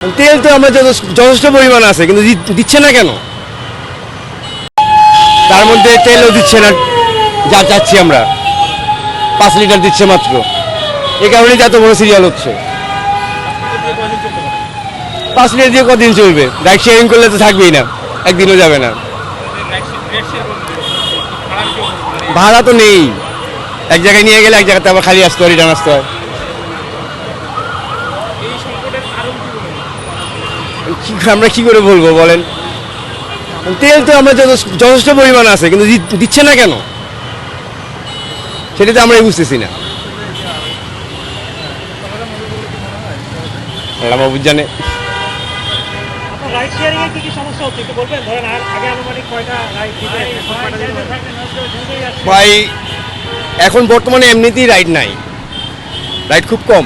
তেল তো আমরা যথেষ্ট পরিমাণ আছে, কিন্তু দিচ্ছে না কেন? তার মধ্যে তেলও দিচ্ছে না যা চাচ্ছি আমরা, 5 লিটার দিচ্ছে মাত্র। এই কারণে এত বড় সিরিয়াল হচ্ছে। 5 লিটার দিয়ে কদিন চলবে? রাইড শেয়ারিং করলে তো থাকবেই না, একদিনও যাবে না। ভাড়া তো নেই, এক জায়গায় নিয়ে গেলে এক জায়গাতে আবার খালি আসতে হয়, রিটার্ন আসতে হয়। আমরা কি করে বলবো বলেন? তেল তো আমরা যথেষ্ট পরিমাণ আছে, কিন্তু দিচ্ছে না কেন? সেটা তো আমরাই বুঝতেছি না। মাহবুব জানে। ভাই এখন বর্তমানে এমনিতেই রাইড নাই, রাইড খুব কম।